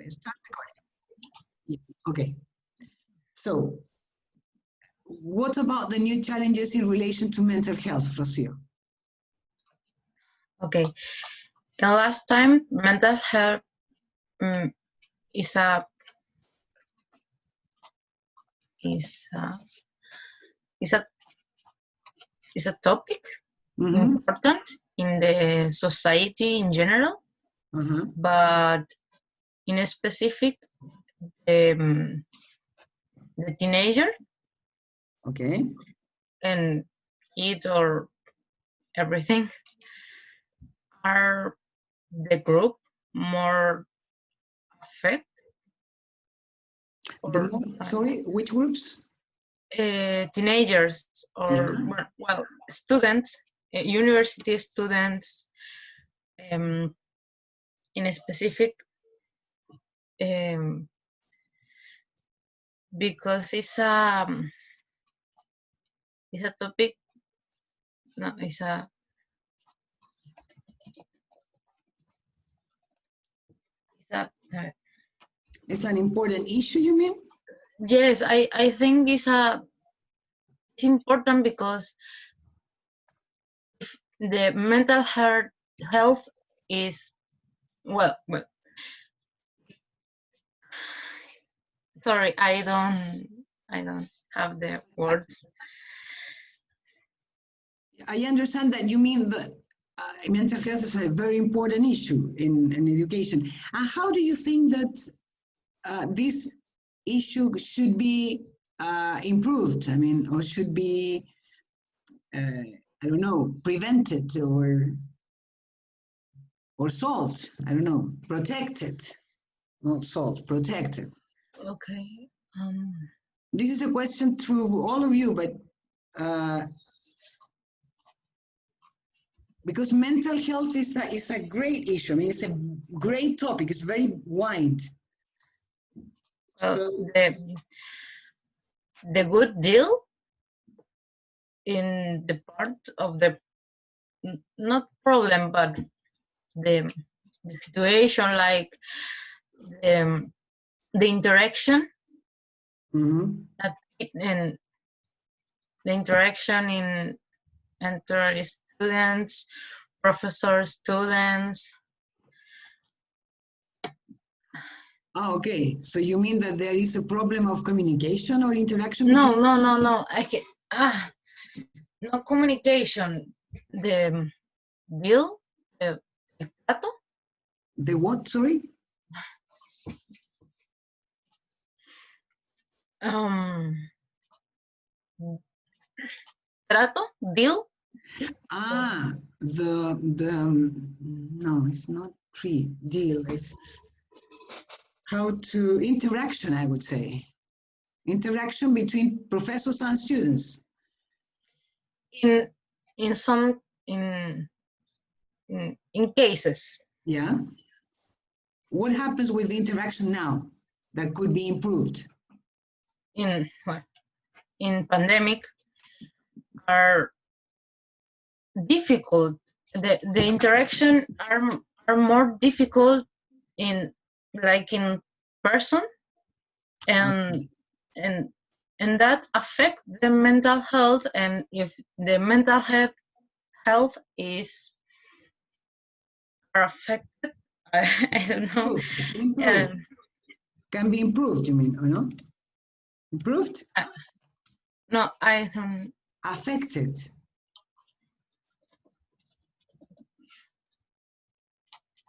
Start recording. Yeah. Okay. So, what about the new challenges in relation to mental health, Rocio? Okay. The last time, mental health is a topic important in the society in general, but in a specific, the teenager, okay, and it or everything are the group more affected. Sorry, which groups? Teenagers or well, students, university students, in a specific, because it's a topic. No, it's an important issue, you mean? Yes, I think it's important because if the mental health is well, sorry, I don't have the words. I understand that you mean that mental health is a very important issue in education. How do you think that this issue should be improved? I mean, or should be, I don't know, prevented or solved? I don't know, protected, not solved, protected. Okay. This is a question to all of you, but because mental health is a great issue. I mean, it's a great topic. It's very wide. Well, so the good deal in the part of the not problem, but the situation, like the interaction, that and the interaction in entre students, professor, students. Oh, okay. So you mean that there is a problem of communication or interaction? No. No communication. The deal, the trato. The what? Sorry. Trato, deal. No, it's not deal. It's how to interaction, I would say. Interaction between professors and students. In some cases. Yeah. What happens with the interaction now that could be improved? In pandemic are difficult. The interaction are more difficult in person, and that affect the mental health. And if the mental health is affected, I don't know. Improved. Can be improved, you mean, or no? Improved? No, I don't. Affected.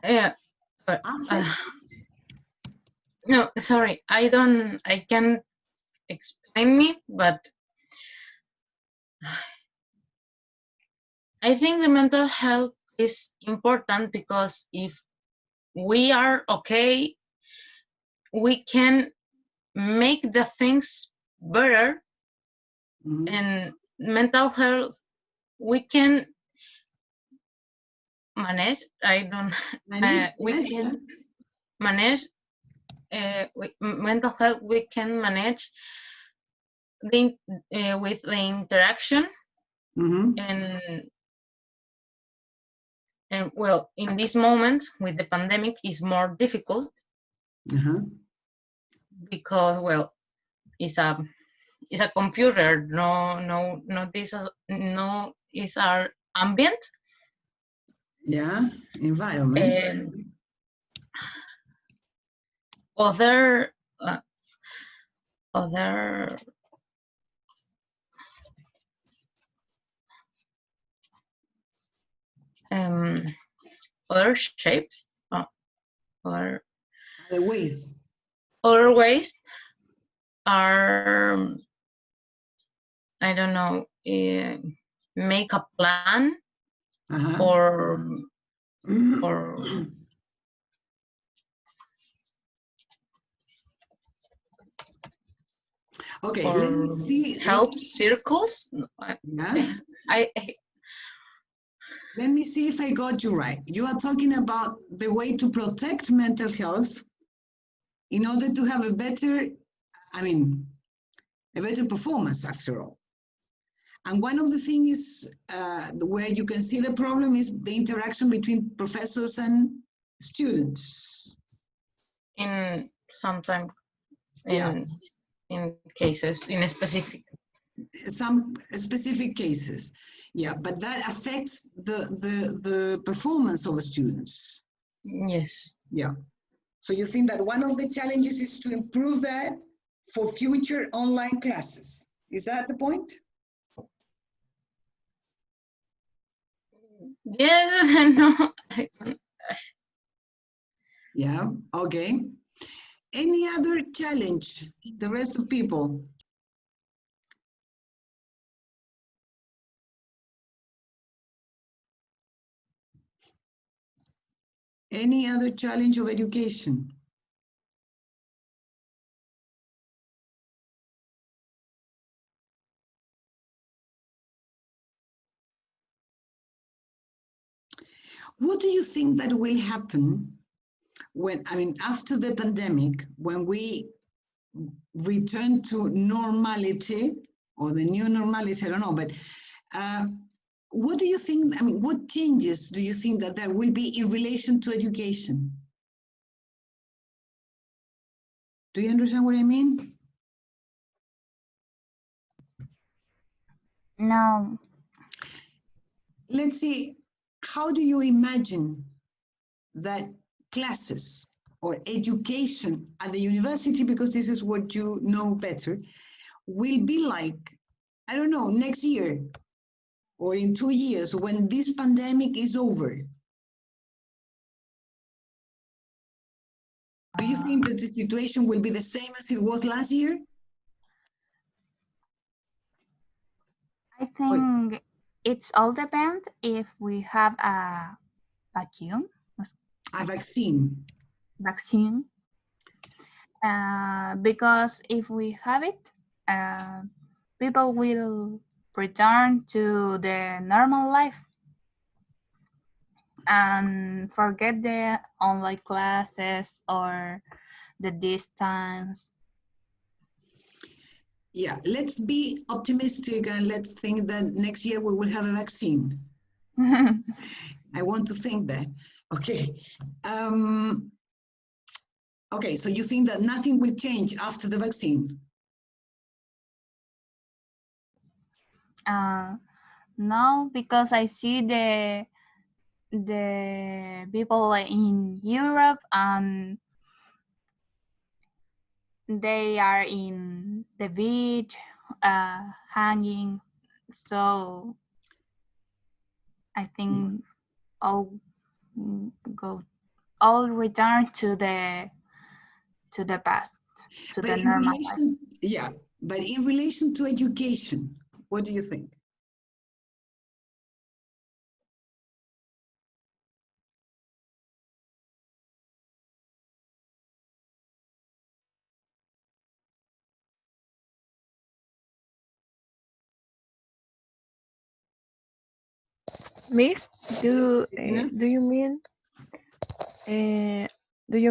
Yeah. No, sorry, I can't explain me, but I think the mental health is important because if we are okay, we can make the things better. And mental health, we can manage. We can manage mental health. We can manage with the interaction, and well, in this moment with the pandemic is more difficult because, well, it's a computer. No, this is no is our ambient. Yeah, environment. And other other other shapes or The ways. other ways are, I don't know, make a plan or okay, or let's see. help circles. Yeah. Let me see if I got you right. You are talking about the way to protect mental health in order to have a better performance after all. And one of the things where you can see the problem is the interaction between professors and students. In sometimes in cases, in some specific cases. Yeah, but that affects the performance of the students. Yes. Yeah. So you think that one of the challenges is to improve that for future online classes. Is that the point? Yes and no. Yeah, okay. Any other challenge, the rest of people? Any other challenge of education? What do you think that will happen when, after the pandemic, when we return to normality or the new normality, I don't know, but what do you think, what changes do you think that there will be in relation to education? Do you understand what I mean? No. Let's see, how do you imagine that classes or education at the university, because this is what you know better, will be like, I don't know, next year or in 2 years when this pandemic is over? Do you think that the situation will be the same as it was last year? I think it's all depend if we have a vacuum. A vaccine. Because if we have it, people will return to the normal life and forget the online classes or the distance. Yeah, let's be optimistic and let's think that next year we will have a vaccine. I want to think that. Okay. Okay, so you think that nothing will change after the vaccine? No, because I see the people in Europe and they are in the beach hanging, so I think all return to the past, to but the normal life. Yeah, but in relation to education, what do you think? Miss, do you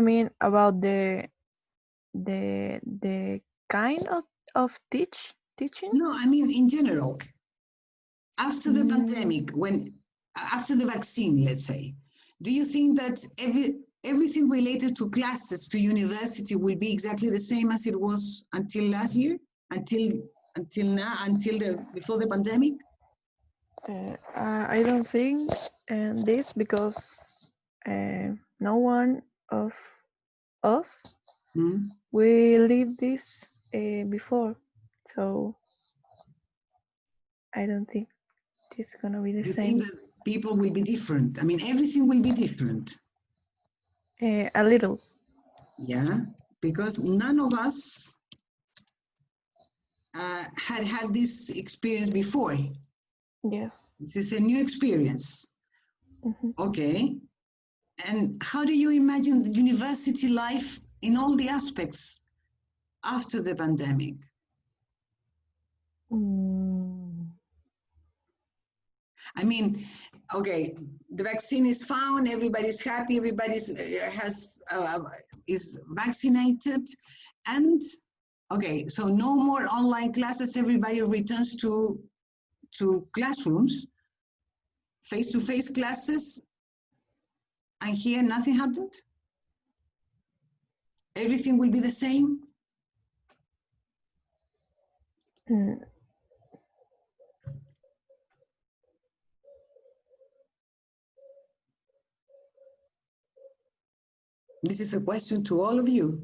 mean about the kind of teaching? No, I mean in general. After the pandemic, after the vaccine, let's say, do you think that everything related to classes, to university, will be exactly the same as it was until last year, until now, before the pandemic? I don't think this because no one of us Mm. we lived this before, so I don't think it's gonna be the You same. think that people will be different? I mean, everything will be different. A little. Yeah, because none of us had this experience before. Yes. This is a new experience. Mhm. Okay. And how do you imagine the university life in all the aspects after the pandemic? Mm, I mean, okay, the vaccine is found, everybody's happy, everybody's is vaccinated, and okay, so no more online classes, everybody returns to classrooms, face-to-face classes, and here nothing happened? Everything will be the same? mm, This is a question to all of you.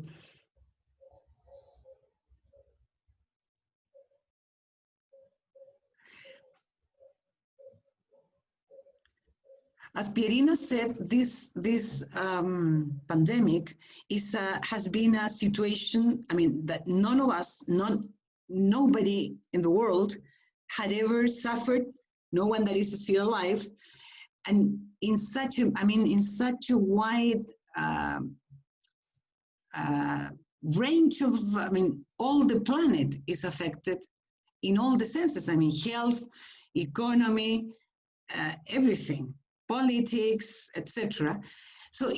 As Pierina said, this pandemic has been a situation, I mean, that none of us, nobody in the world had ever suffered, no one that is still alive, and in such a wide range of, all the planet is affected in all the senses. I mean, health, economy, everything, politics, etc. So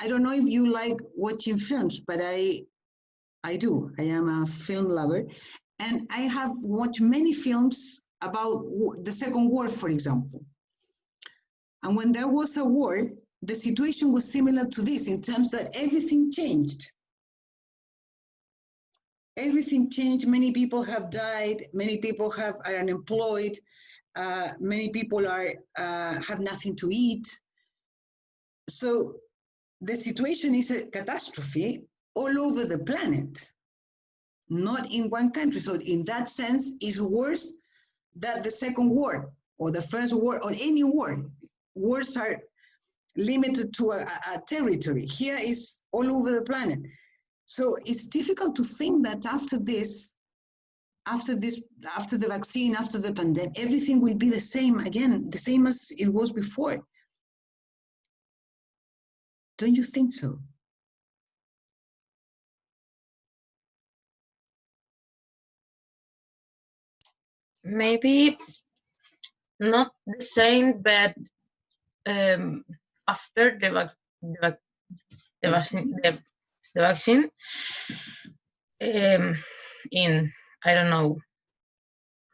I don't know if you like watching films, but I do. I am a film lover, and I have watched many films about the Second War, for example. And when there was a war, the situation was similar to this in terms that everything changed. Everything changed. Many people have died. Many people are unemployed. Many people have nothing to eat. So the situation is a catastrophe all over the planet, not in one country. So in that sense, it's worse than the Second War or the First War or any war. Wars are limited to a territory. Here is all over the planet. So it's difficult to think that after the vaccine, after the pandemic, everything will be the same again, the same as it was before. Don't you think so? Maybe not the same, but after the vaccine, in, I don't know,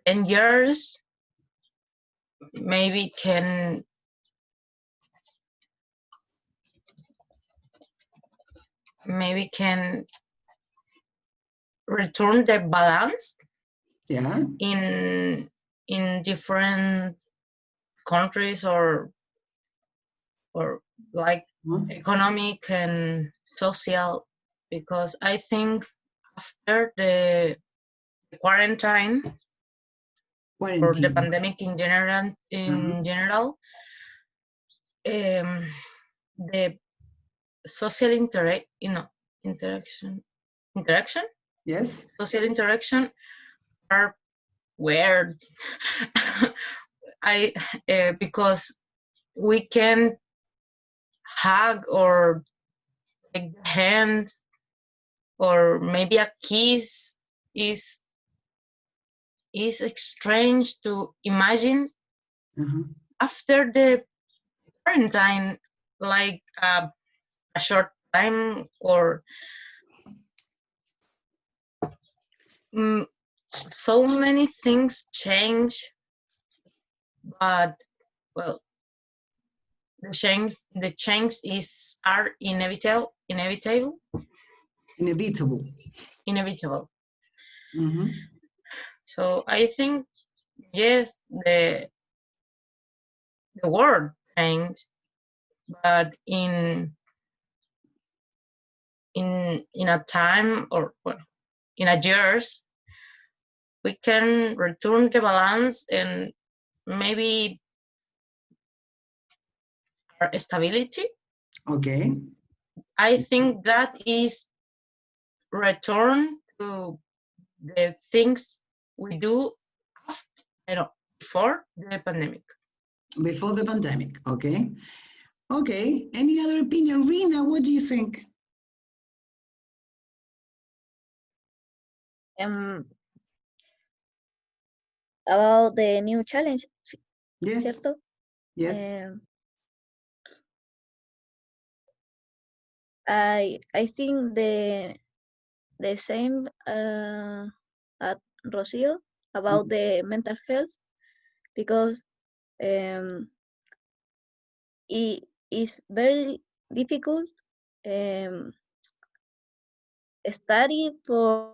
10 years, maybe can return the balance Yeah. in different countries, or like economic and social, because I think after the quarantine or the pandemic in general, the social interaction, Yes. social interaction are weird. Because we can hug or take the hand, or maybe a kiss is strange to imagine after the quarantine, like a short time, or so many things change. But well, the change are inevitable. Inevitable. Mhm. So I think yes, the world changed, but in a time or well, in a years, we can return the balance and maybe our stability. Okay. I think that is return to the things we do before the pandemic. Before the pandemic. Okay. Okay. Any other opinion? Rina, what do you think? About the new challenge, Yes. ¿cierto? Yes. I think the same at Rocio about the mental health, because it is very difficult study for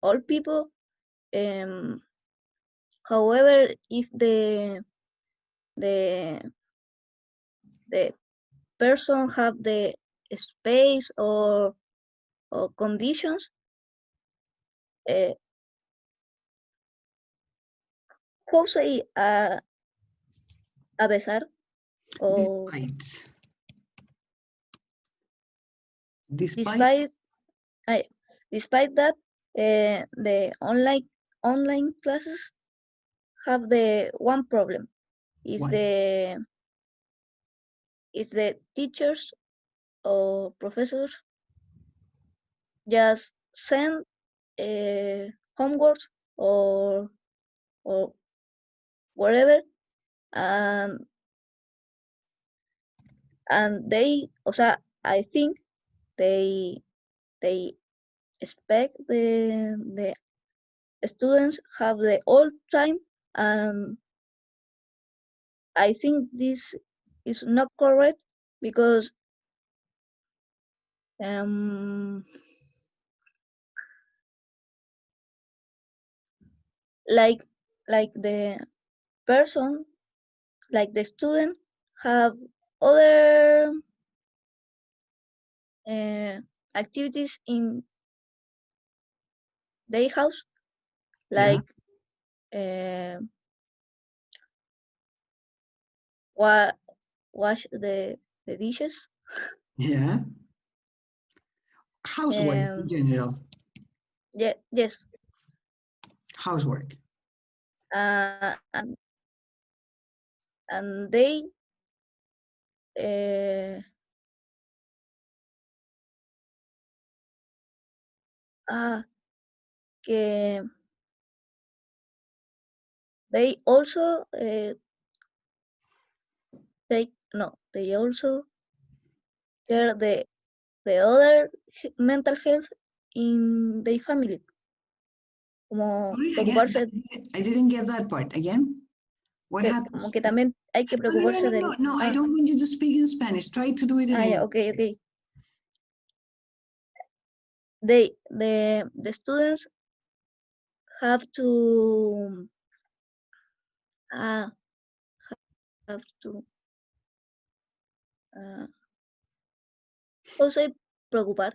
all people. However, if the person have the space or conditions, how say a pesar or Despite despite that, the online classes have the one problem. Is What? the teachers or professors just send homework or whatever, and they, o sea, I think they expect the students have the all time, and I think this is not correct, because like the person, like the student, have other activities in their house, like wash the dishes. Yeah. Housework in general. Yes. Housework. And they que they also they also care the other mental health in their family. Como Sorry, preocuparse, again, I didn't get that part. Again, what happens? como que también hay que preocuparse del. No, I don't want you to speak in Spanish. Try to do it in English. Okay. The students have to also preocupar.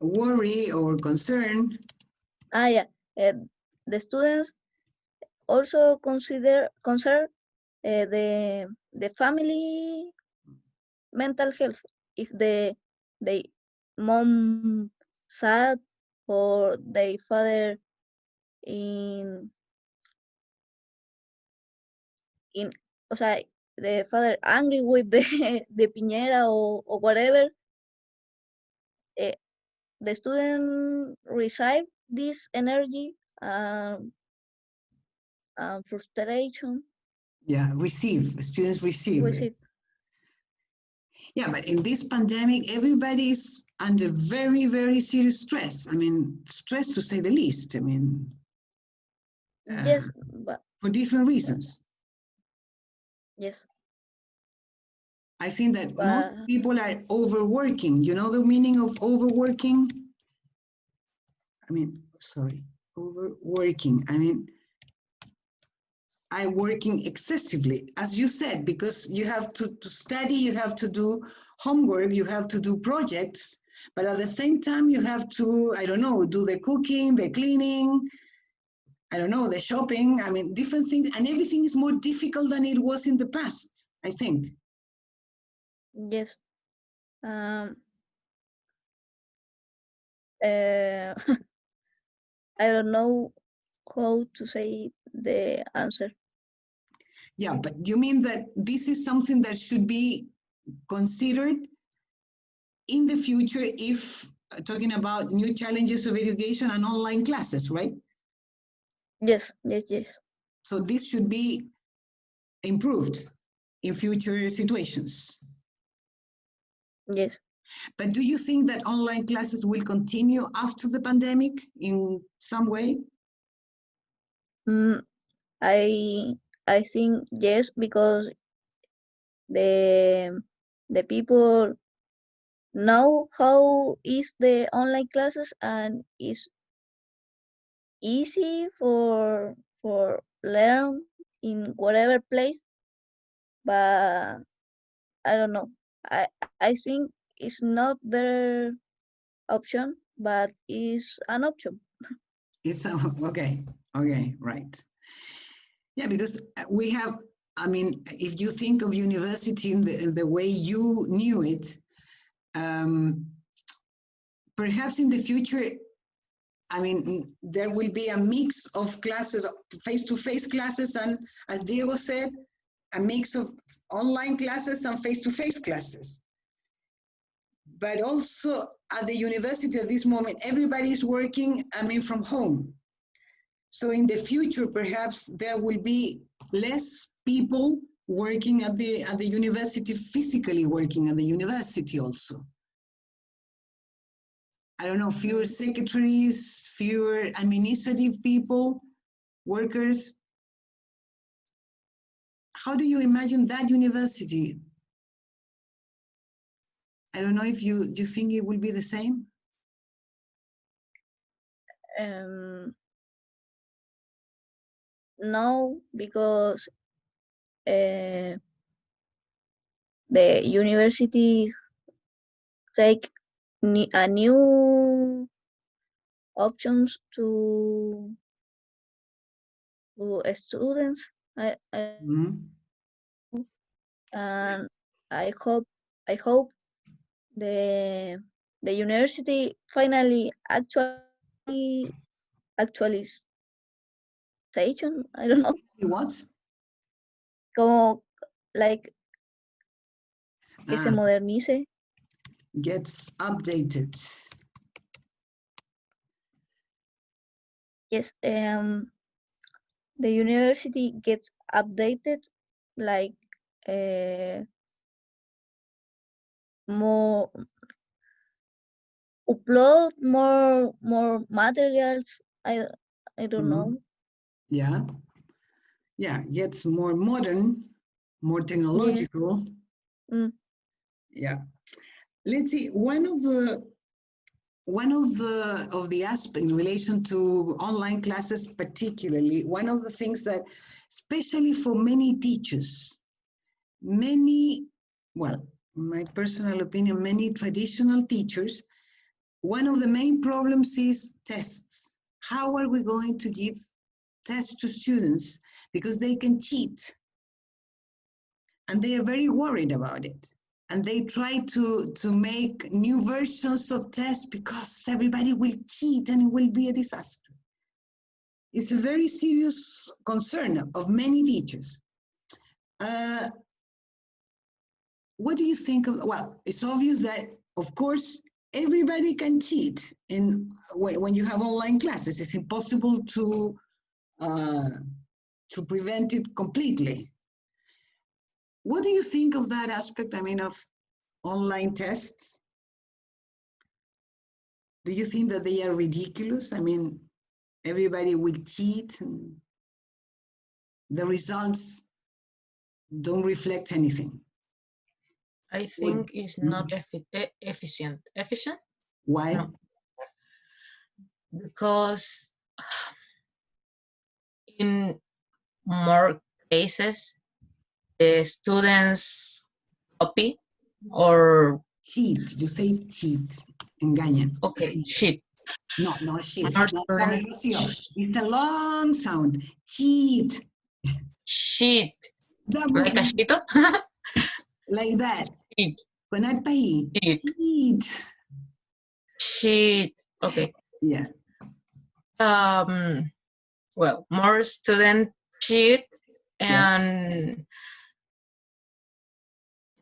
Worry or concern. The students also concern the family mental health. If the mom sad, or their father in o sea, the father angry with the piñera or whatever, the student receive this energy frustration. Yeah, students receive it. Yeah, but in this pandemic, everybody's under very, very serious stress. I mean, stress to say the least. I mean, Yes, but for different reasons. Yes, I think that most but people are overworking. You know the meaning of overworking? I mean, sorry, overworking. I mean, I working excessively, as you said, because you have to study, you have to do homework, you have to do projects, but at the same time you have to, I don't know, do the cooking, the cleaning, I don't know, the shopping. I mean, different things, and everything is more difficult than it was in the past, I think. yes. Um, uh, I don't know how to say the answer. Yeah, but you mean that this is something that should be considered in the future if talking about new challenges of education and online classes, right? Yes, yes, yes, So this should be improved in future situations. yes. But do you think that online classes will continue after the pandemic in some way? Mm, I think yes, because the the people know how is the online classes, and it's easy for learn in whatever place. But I don't know. I think it's not better option, but it's an option. It's okay, okay, right. Yeah, because we have, I mean, if you think of university in the way you knew it, um, perhaps in the future, I mean, there will be a mix of classes, face-to-face classes, and as Diego said, a mix of online classes and face-to-face classes. But also at the university at this moment, everybody is working, I mean, from home. So in the future, perhaps there will be less people working at the university, physically working at the university also. I don't know, fewer secretaries, fewer administrative people, workers. How do you imagine that university? I don't know if you think it will be the same. Um, no, because uh, the university take a new options to students. I Mhm. and I hope the the university finally actualization. I don't know, What? como like que se Ah, modernice. gets updated. Yes, the university gets updated, like uh, more upload more materials. I don't Mhm. know. Yeah, yeah, gets more modern, more Yeah. technological. Mm, Yeah. Let's see. One of the aspects in relation to online classes, particularly, one of the things that, especially for many teachers, many, well, in my personal opinion, many traditional teachers, one of the main problems is tests. How are we going to give tests to students? Because they can cheat, and they are very worried about it. And they try to make new versions of tests because everybody will cheat and it will be a disaster. It's a very serious concern of many teachers. Uh, what do you think of? Well, it's obvious that, of course, everybody can cheat in when you have online classes. It's impossible uh, to prevent it completely. What do you think of that aspect? I mean, of online tests? Do you think that they are ridiculous? I mean, everybody will cheat and the results don't reflect anything. I think it's not efficient. Efficient? Why? No. Because in more cases, the students copy or, Cheat. You say cheat. Engañan. okay, cheat. No, no, cheat. More No, sorry, students Rocío. It's a long sound. Cheat. cheat. Double Like a cheat. cheeto? Like that. Cheat. Con alta I. Cheat. Cheat. Cheat. Okay. Yeah. Well, more students cheat, and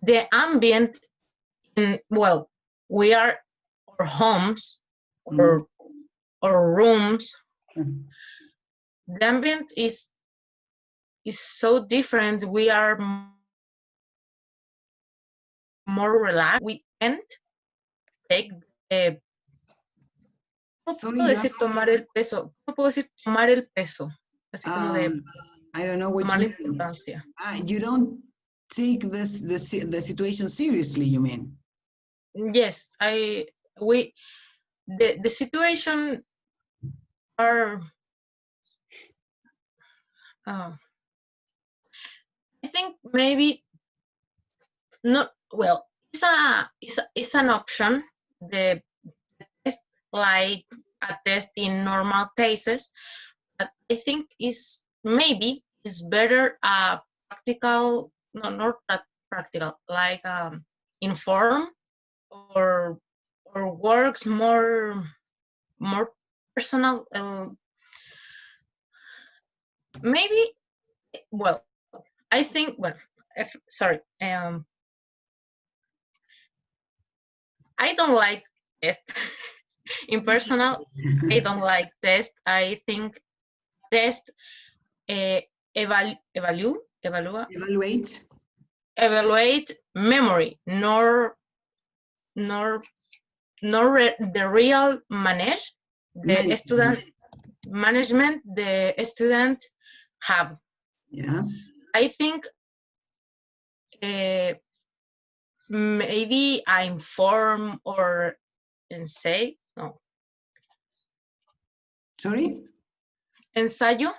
the ambient in, well, we are our homes or rooms. The ambient is so different. We are more relaxed. We can't take ¿cómo Sorry, puedo you decir have- tomar el peso? ¿Cómo puedo decir tomar el peso? Así como de I don't know what tomar la you mean. importancia. You don't take the situation seriously, you mean? Yes, the situation are I think maybe not well. It's an option. The test, like a test in normal cases, but I think maybe is better practical. No, not practical. Like inform or works more personal. Maybe, well, I think, well, sorry, I don't like test. In personal, I don't like test. I think test evaluate memory, nor the real the student management the student have. Yeah. I think maybe I inform or say no. Sorry? Ensayo.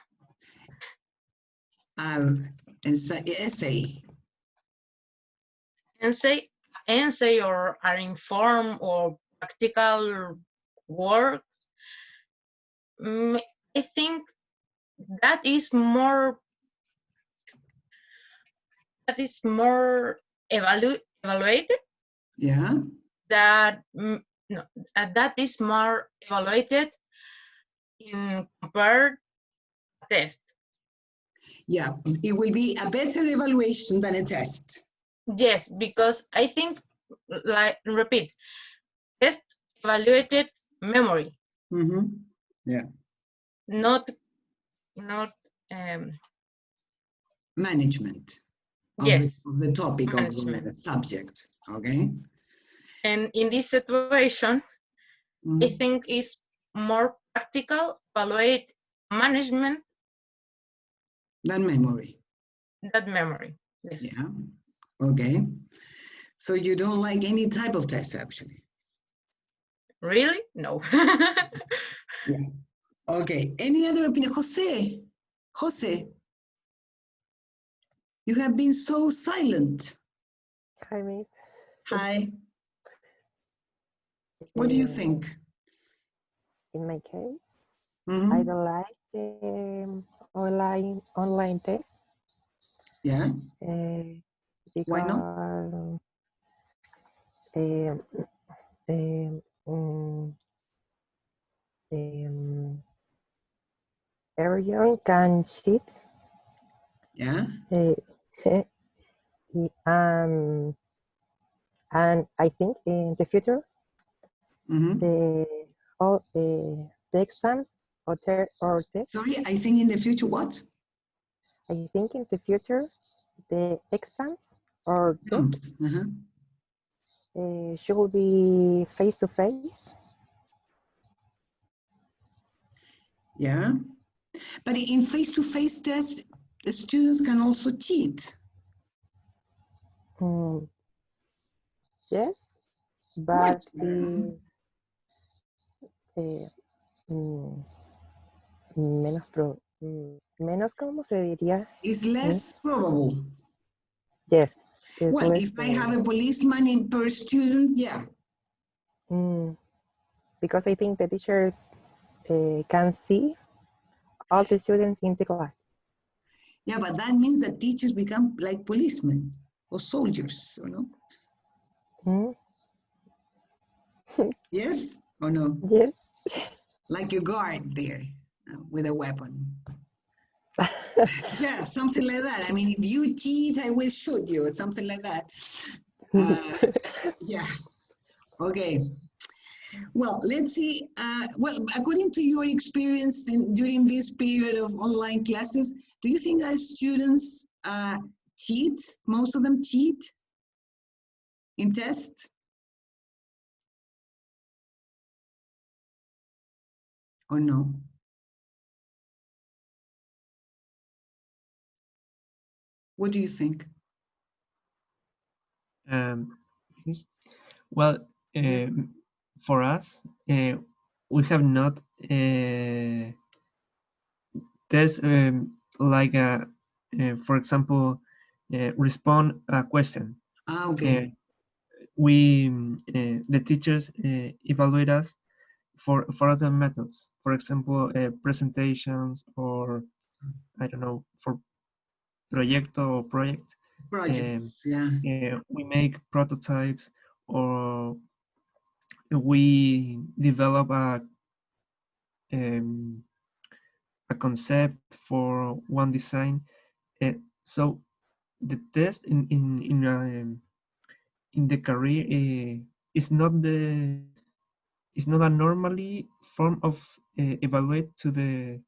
Essay. Essay or are inform or practical work. I think that is more evaluated. Yeah. That that is more evaluated in compared test. Yeah, it will be a better evaluation than a test. Yes, because I think, like, repeat, test evaluated memory. Yeah. Not management. Yes. Of the topic management. of the subject. Okay. And in this situation, I think it's more practical, evaluate management than memory. That memory, yes. Yeah. Okay. So you don't like any type of test, actually? Really? No. Yeah. Okay. Any other opinion? Jose, you have been so silent. Hi, Miss. Hi. What do you think? In my case, Mm-hmm. I don't like the online test. Yeah. Because Why not? Everyone can cheat. Yeah. And I think in the future, the exams or tests. Sorry, I think in the future what? I think in the future, the exams or tests should be face-to-face. Yeah, but in face-to-face tests, the students can also cheat. Mm, yes, but is eh, mm, menos, ¿cómo se diría? It's less probable. Yes, it's Well, less if I have a policeman in per student, yeah. because I think the teacher can see all the students in the class. Yeah, but that means that teachers become like policemen or soldiers, you know? Mm, Yes or no? yes. Like a guard there with a weapon. Yeah, something like that. I mean, if you cheat, I will shoot you, or something like that. Yeah. Okay. Well, let's see. Well, according to your experience during this period of online classes, do you think that students cheat? Most of them cheat in tests? Or no? What do you think? Yes. Well, for us, we have not test like for example, respond a question. Ah, okay. We the teachers evaluate us for other methods. For example, presentations, or I don't know, for proyecto or project. Projects, yeah. We make prototypes, or we develop um, a concept for one design. So the test in the career is not a normally form of evaluate to the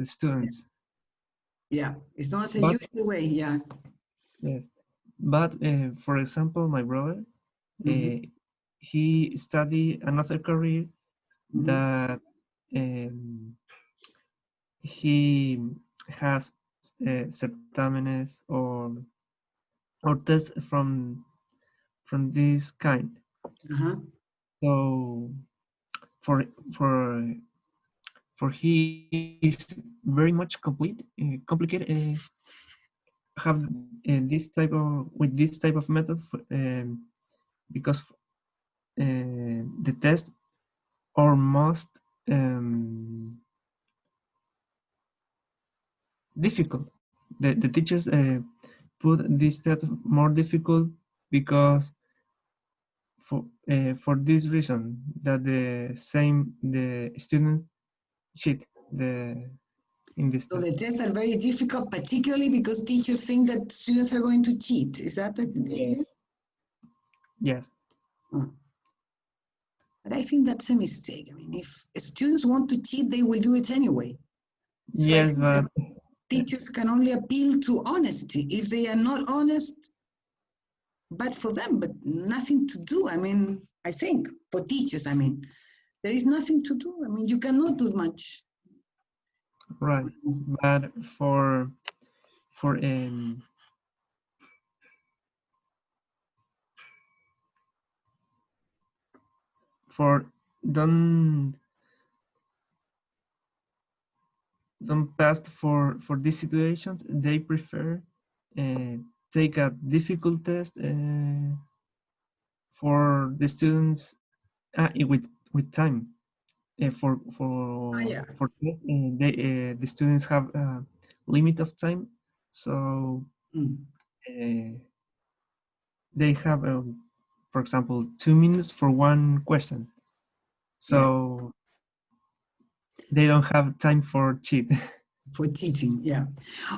students. Yeah, it's not a But usual way, yeah. yeah, but for example, my brother, Mhm, he studied another career mhm. that he has certámenes or tests from this kind. Uh-huh. So for for for he is very much complicated have this type of with this type of method because the test are most difficult. The teachers put this test more difficult because for this reason that the student cheat the in this So test. the tests are very difficult, particularly because teachers think that students are going to cheat. Is that the Yes. idea? Yes. Oh. But I think that's a mistake. I mean, if students want to cheat, they will do it anyway. So I Yes, think that but teachers can only appeal to honesty. If they are not honest, bad for them, but nothing to do. I mean, I think for teachers, I mean, there is nothing to do. I mean, you cannot do much. right. But for um for don't don't pass for these situations, they prefer uh, take a difficult test for the students with time. For Ah, for yeah. for test, the students have a limit of time, so Mm. uh, they have for example 2 minutes for one question, Yeah, so they don't have time for cheat. for cheating. Yeah.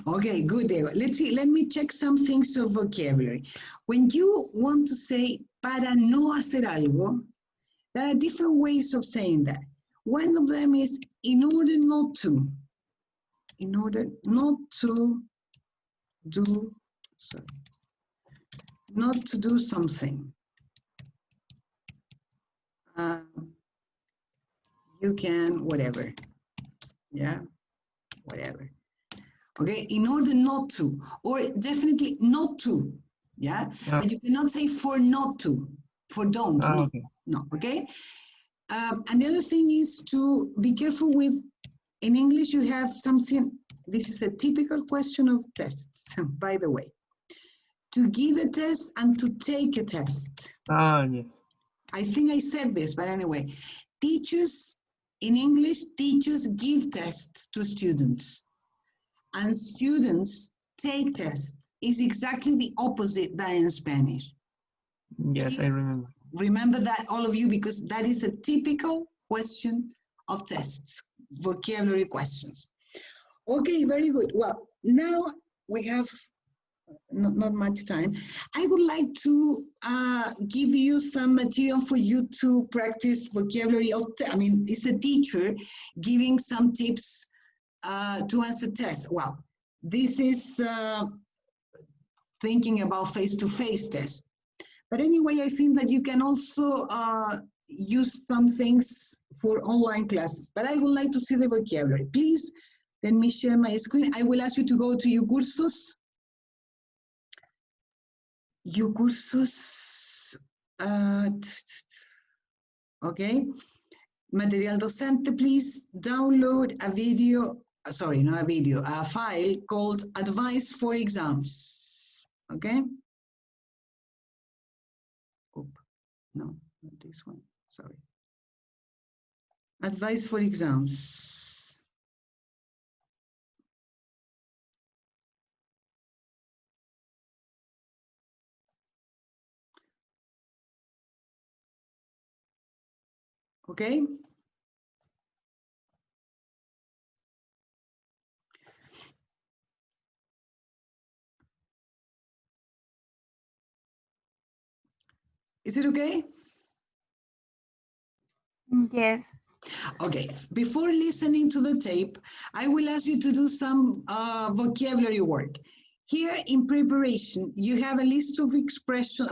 Okay, good, Diego. Let's see. Let me check some things of vocabulary. When you want to say para no hacer algo, there are different ways of saying that. One of them is in order not to. In order not to do, sorry, not to do something. You can, whatever. Yeah, whatever. Okay, in order not to, or definitely not to. Yeah, Ah, but you cannot say for not to, for don't, no, okay. no, okay? And the other thing is to be careful with, in English, you have something, this is a typical question of test, by the way. To give a test and to take a test. Ah, yes. I think I said this, but anyway, teachers, in English, teachers give tests to students and students take tests. Is exactly the opposite than in Spanish. Yes, I remember. Remember that, all of you, because that is a typical question of tests, vocabulary questions. Okay, very good. Well, now we have not much time. I would like to give you some material for you to practice vocabulary of, I mean, it's a teacher giving some tips to answer tests. Well, this is thinking about face-to-face tests. But anyway, I think that you can also use some things for online classes. But I would like to see the vocabulary. Please, let me share my screen. I will ask you to go to YouCursos. YouCursos. Okay. Material docente, please download a video, sorry, not a video, a file called Advice for Exams. Okay. Oop. No, not this one. Sorry. Advice for exams. Okay. Is it okay? Yes. Okay, before listening to the tape, I will ask you to do some vocabulary work. Here in preparation, you have a list of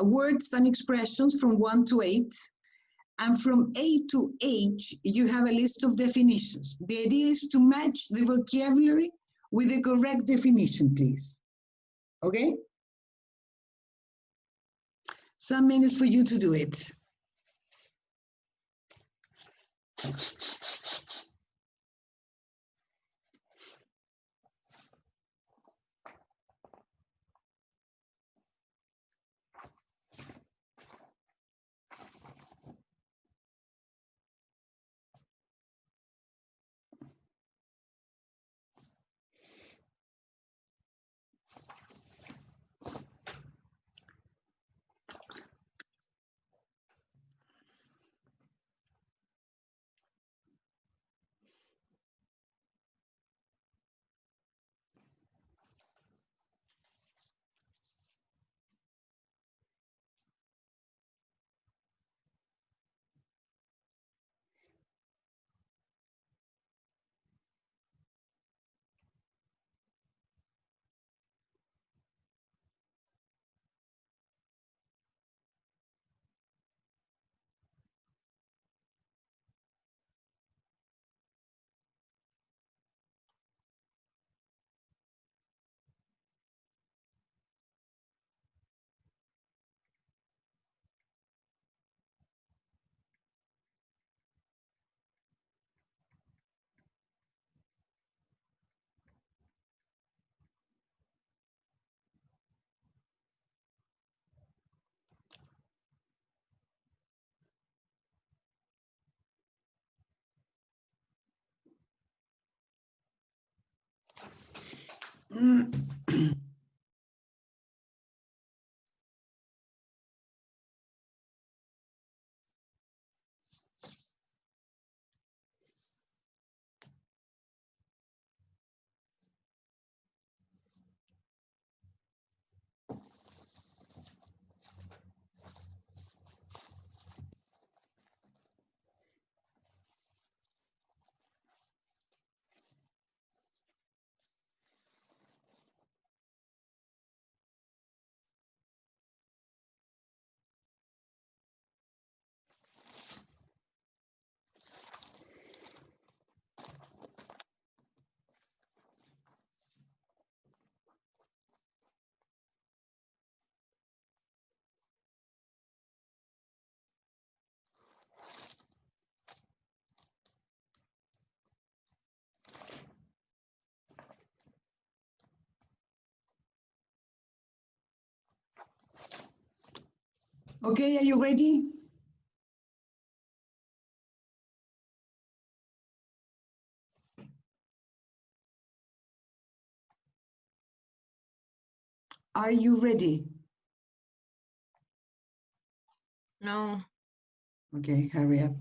words and expressions from 1 to 8. And from A to H, you have a list of definitions. The idea is to match the vocabulary with the correct definition, please. Okay? Some minutes for you to do it. Okay, are you ready? Are you ready? No. Okay, hurry up.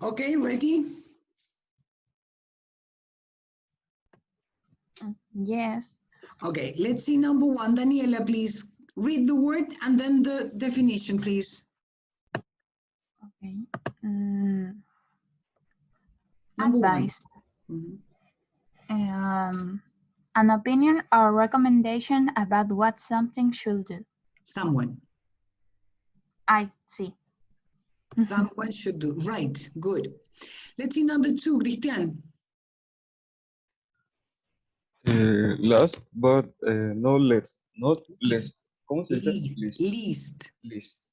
Okay, ready? Yes. Okay, let's see number one. Daniela, please read the word and then the definition, please. Okay. Number one. Advice. Mhm. An opinion or recommendation about what something should do. Someone. I see. Someone should do. Right, good. Let's see number two, Christian. Last but not least, not least. ¿Cómo se dice? Least. Least. Least.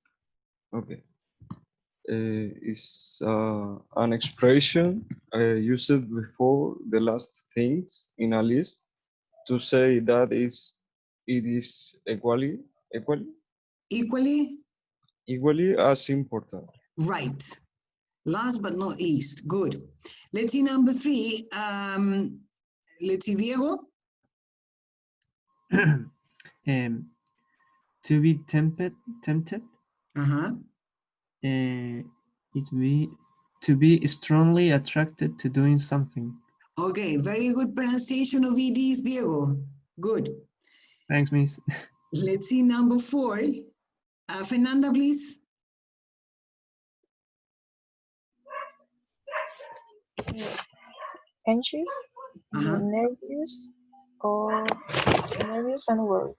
Okay. Is an expression used before the last things in a list to say that it is Equally. equally as important. Right. Last but not least. Good. Let's see number three. Let's see, Diego. Um, To be tempted. Uh-huh. It be to be strongly attracted to doing something. Okay, very good pronunciation of EDs, Diego. Good. Thanks, Miss. Let's see number 4. Fernanda, please. Anxious, Uh-huh. nervous, or nervous and worried.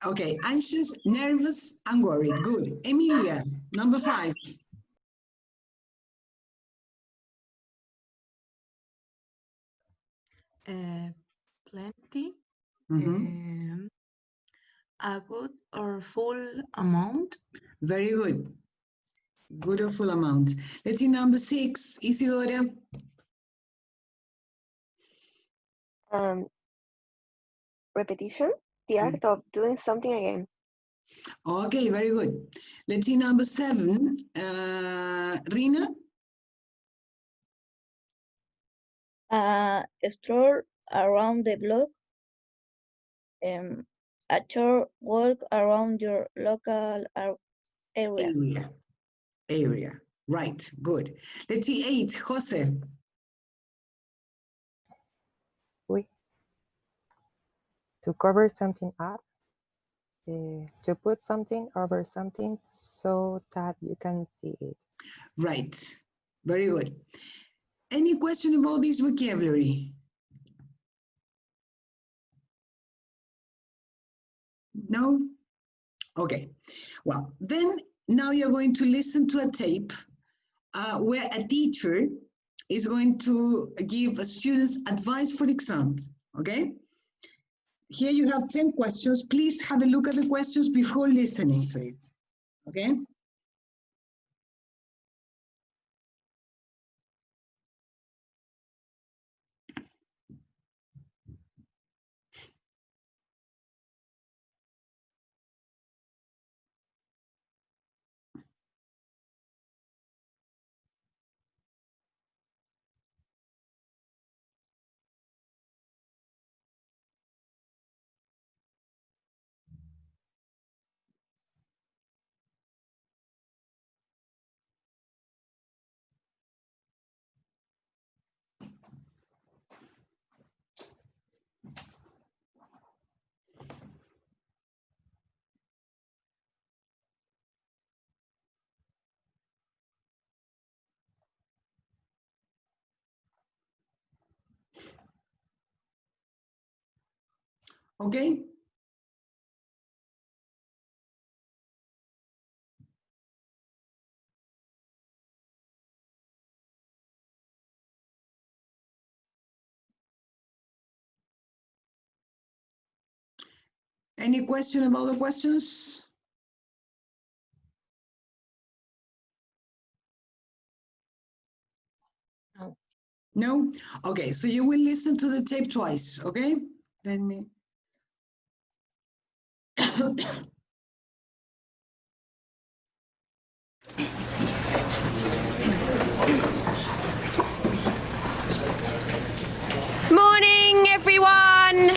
Okay, anxious, nervous, and worried. Good. Emilia, number 5. Plenty, Mhm. a good or full amount, Very good. Good or full amount. Let's see number 6. Isidora. Repetition, the act of doing something again. Okay, very good. Let's see number 7. Rina. A stroll around the block, a short walk around your local area. Area. Right, good. Let's see 8. Jose. Oui. To cover something up. To put something over something so that you can see it. Right. Very good. Any question about this vocabulary? No? Okay. Well, then now you're going to listen to a tape where a teacher is going to give students advice for exams. Okay? Here you have 10 questions. Please have a look at the questions before listening to it. Okay? Okay? Any question about the questions? No. No? Okay, so you will listen to the tape twice, okay? Let me. Morning, everyone.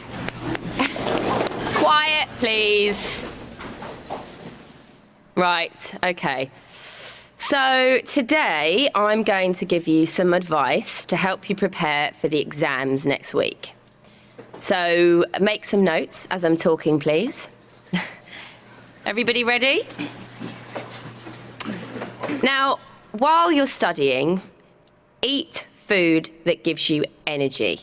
Quiet, please. Right, okay. So today I'm going to give you some advice to help you prepare for the exams next week. So make some notes as I'm talking, please. Everybody ready? Now, while you're studying, eat food that gives you energy.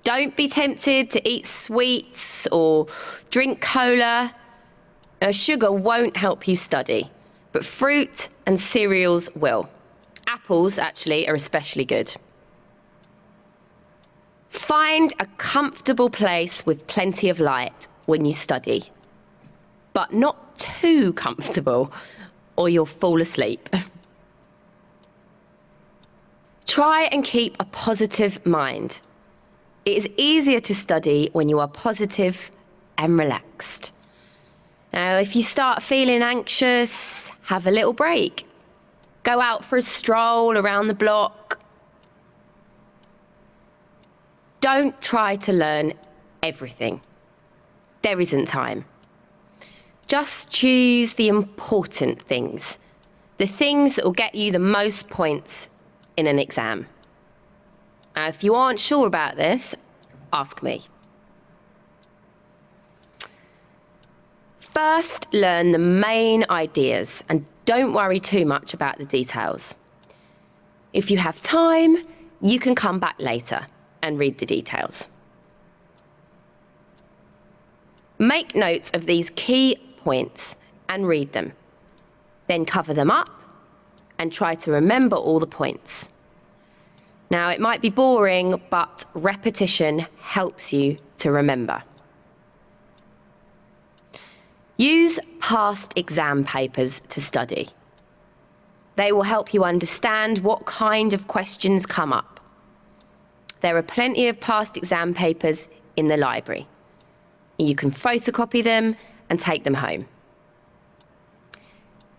Don't be tempted to eat sweets or drink cola. Now, sugar won't help you study, but fruit and cereals will. Apples, actually, are especially good. Find a comfortable place with plenty of light when you study, but not too comfortable, or you'll fall asleep. Try and keep a positive mind. It is easier to study when you are positive and relaxed. Now, if you start feeling anxious, have a little break. Go out for a stroll around the block. Don't try to learn everything. There isn't time. Just choose the important things, the things that will get you the most points in an exam. Now, if you aren't sure about this, ask me. First, learn the main ideas and don't worry too much about the details. If you have time, you can come back later and read the details. Make notes of these key points and read them. Then cover them up and try to remember all the points. Now, it might be boring, but repetition helps you to remember. Use past exam papers to study. They will help you understand what kind of questions come up. There are plenty of past exam papers in the library. You can photocopy them and take them home.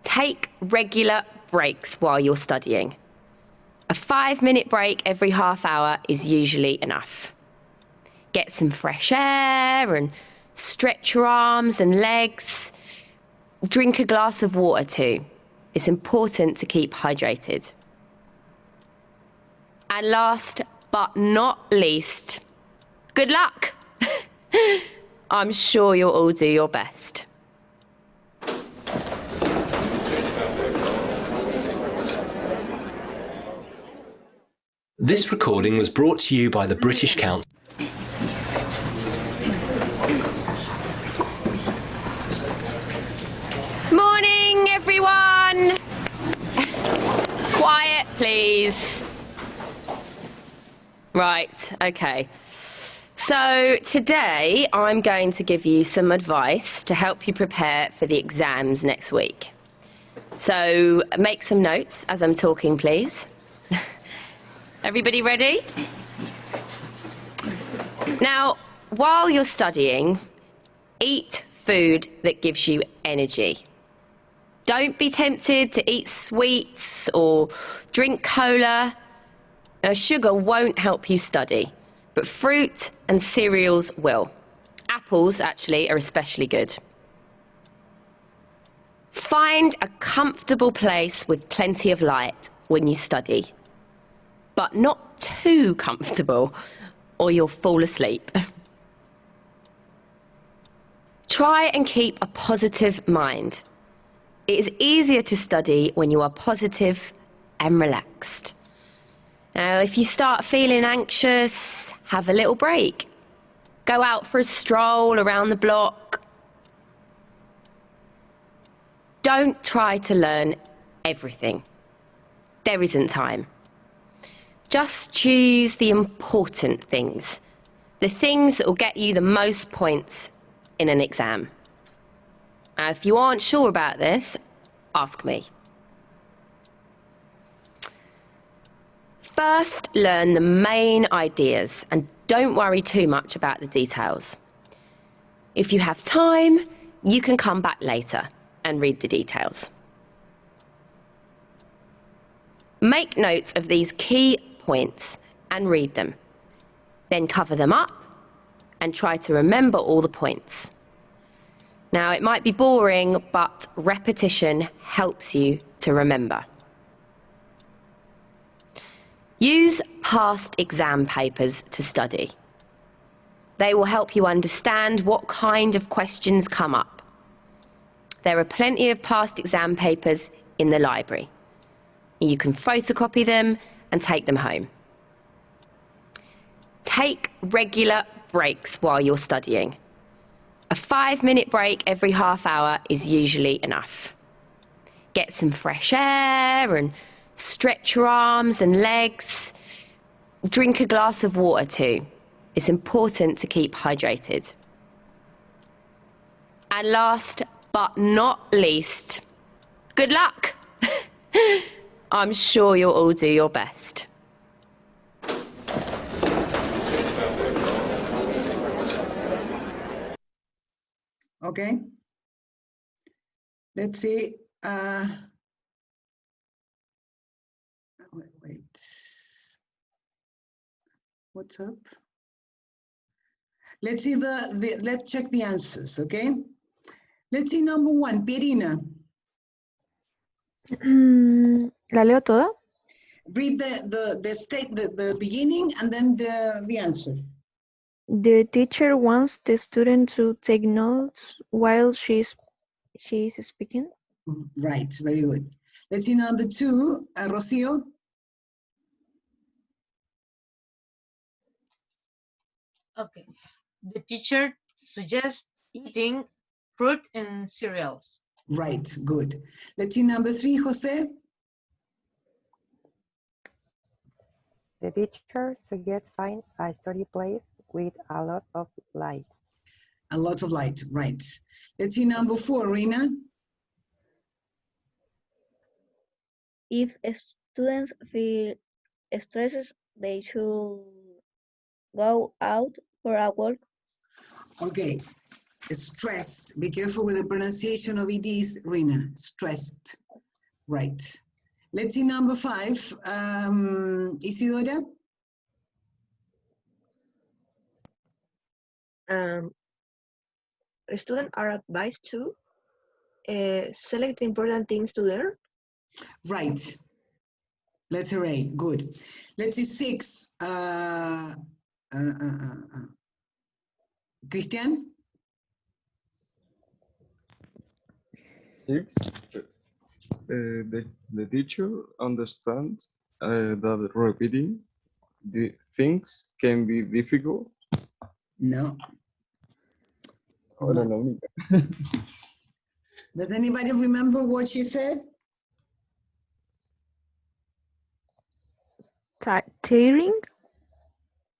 Take regular breaks while you're studying. A 5-minute break every half hour is usually enough. Get some fresh air and stretch your arms and legs. Drink a glass of water too. It's important to keep hydrated. And last but not least, good luck! I'm sure you'll all do your best. This recording was brought to you by the British Council. Morning, everyone! Quiet, please. Right, okay. So today I'm going to give you some advice to help you prepare for the exams next week. So make some notes as I'm talking, please. Everybody ready? Now, while you're studying, eat food that gives you energy. Don't be tempted to eat sweets or drink cola. Now, sugar won't help you study, but fruit and cereals will. Apples, actually, are especially good. Find a comfortable place with plenty of light when you study, but not too comfortable, or you'll fall asleep. Try and keep a positive mind. It is easier to study when you are positive and relaxed. Now, if you start feeling anxious, have a little break. Go out for a stroll around the block. Don't try to learn everything. There isn't time. Just choose the important things, the things that will get you the most points in an exam. Now, if you aren't sure about this, ask me. First, learn the main ideas and don't worry too much about the details. If you have time, you can come back later and read the details. Make notes of these key points and read them. Then cover them up and try to remember all the points. Now, it might be boring, but repetition helps you to remember. Use past exam papers to study. They will help you understand what kind of questions come up. There are plenty of past exam papers in the library. You can photocopy them and take them home. Take regular breaks while you're studying. A 5-minute break every half hour is usually enough. Get some fresh air and stretch your arms and legs. Drink a glass of water too. It's important to keep hydrated. And last but not least, good luck! I'm sure you'll all do your best. Okay. Let's see. Wait. What's up? Let's see let's check the answers, okay? Let's see number 1, Pierina. ¿La leo toda? Read the beginning and then the answer. The teacher wants the student to take notes while she is speaking. Right, very good. Let's see number 2, Rocio. Okay. The teacher suggests eating fruit and cereals. Right, good. Let's see number 3, Jose. The teacher suggests find a study place with a lot of light. A lot of light, right. Let's see number 4, Rina. If students feel stresses, they should go out for a walk. Okay, stressed. Be careful with the pronunciation of EDs, Rina. Stressed, right. Let's see number 5, Isidora. Students are advised to select important things to learn. Right. Let's hooray. Good. Let's see 6. Christian? 6. The teacher understands that repeating the things can be difficult. No. Ahora la única. Does anybody remember what she said? Tiring?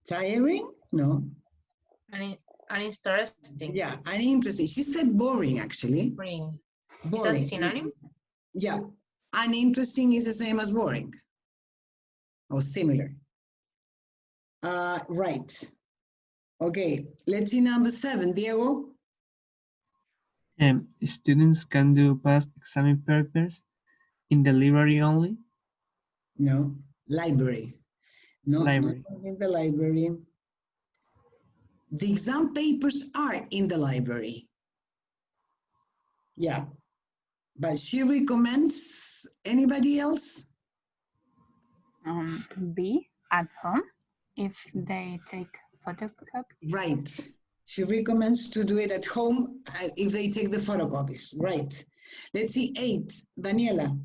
Tiring? No. Uninteresting. Yeah, uninteresting. She said boring, actually. Boring. Boring. Is that synonym? Yeah. Uninteresting is the same as boring. Or similar. Right. Okay, let's see number 7, Diego. Students can do past exam papers in the library only? No, library. No, Library. not in the library. The exam papers are in the library. Yeah, but she recommends anybody else? B, at home, if they take photocopies. Right. She recommends to do it at home if they take the photocopies. Right. Let's see 8, Daniela.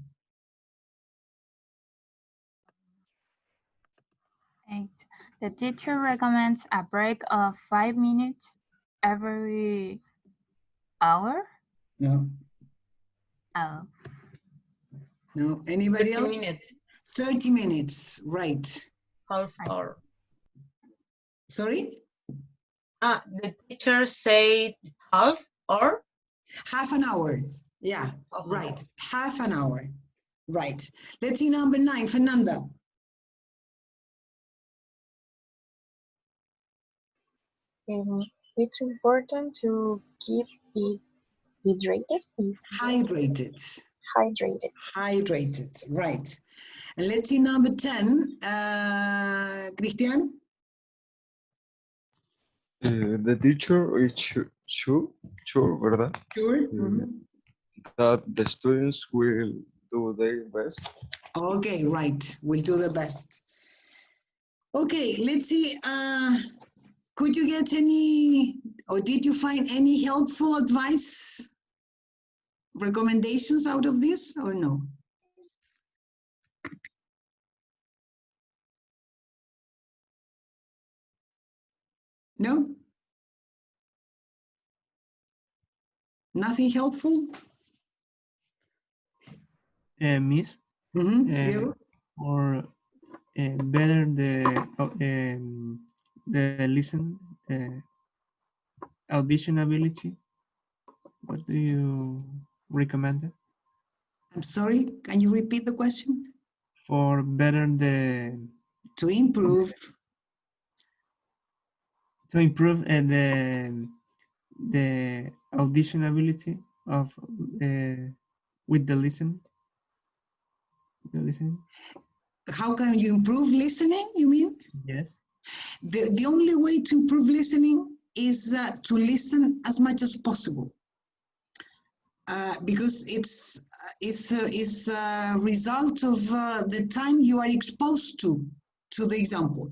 8. The teacher recommends a break of 5 minutes every hour. No. Oh. No. Anybody 30 else? minutes. 30 minutes. Right. Half hour. Sorry? The teacher said half or? Half an hour. Yeah, right. Half an hour. Right. Let's see number 9, Fernanda. It's important to keep it hydrated. Hydrated. Hydrated. Hydrated. Right. And let's see number 10, Christian. The teacher is sure, ¿verdad? Sure. That the students will do their best. Okay, right. We'll do the best. Okay, let's see. Could you get any, or did you find any helpful advice, recommendations out of this, or no? No? Nothing helpful? Miss? Diego? Or better the listen audition ability? What do you recommend? I'm sorry, can you repeat the question? For better the... To improve. To improve the audition ability of with the listen. How can you improve listening, you mean? Yes. The only way to improve listening is to listen as much as possible. because it's a result of the time you are exposed to the example.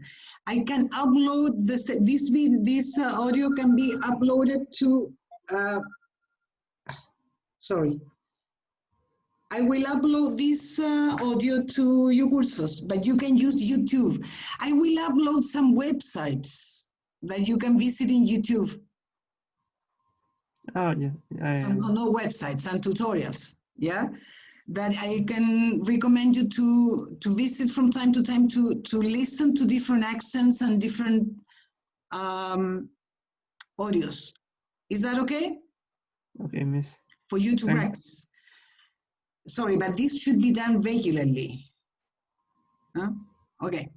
I can upload this audio can be uploaded to sorry. I will upload this audio to Cursos, but you can use YouTube. I will upload some websites that you can visit in YouTube. Oh, yeah. No websites, some tutorials, yeah, that I can recommend you to visit from time to time to listen to different accents and different audios. Is that okay? Okay, miss. For you to practice. Sorry, but this should be done regularly. Huh? Okay.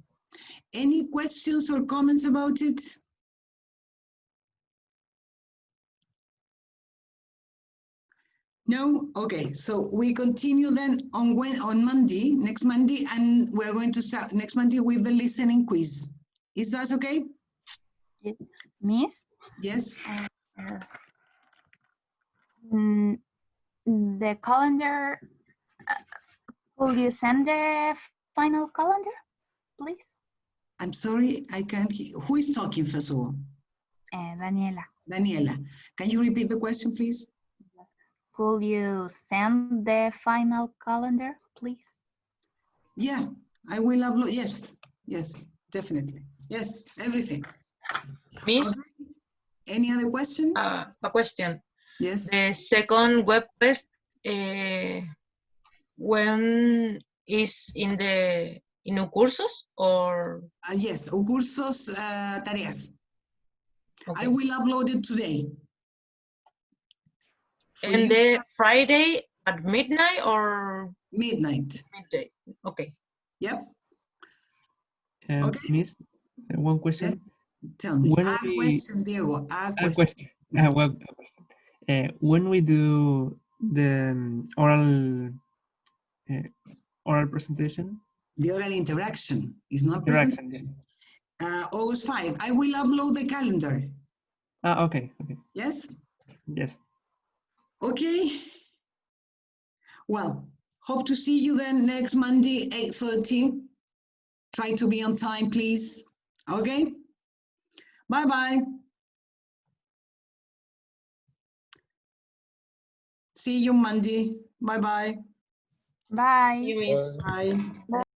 Any questions or comments about it? No? Okay, so we continue then on Monday, next Monday, and we're going to start next Monday with the listening quiz. Is that okay? Miss? Yes. The calendar, could you send the final calendar, please? I'm sorry, I can't hear. Who is talking first of all? Daniela. Daniela. Can you repeat the question, please? Could you send the final calendar, please? Yeah, I will upload. Yes, yes, definitely. Yes, everything. Miss? Okay. Any other question? A question. Yes. The second web test, when is in Cursos or? Yes, Cursos tareas. Okay. I will upload it today. And the Friday at midnight or? Midnight. Midday. Okay. Yep. Okay. Miss, one question. Tell me. When A question, Diego. A question. Well, a question. When we do the oral presentation? The oral interaction is not Interaction, presentation. August 5. I will upload the calendar. Okay. Yes? Yes. Okay. Well, hope to see you then next Monday, 8:30. Try to be on time, please. Okay? Bye-bye. See you Monday. Bye-bye. Bye. You miss. Bye.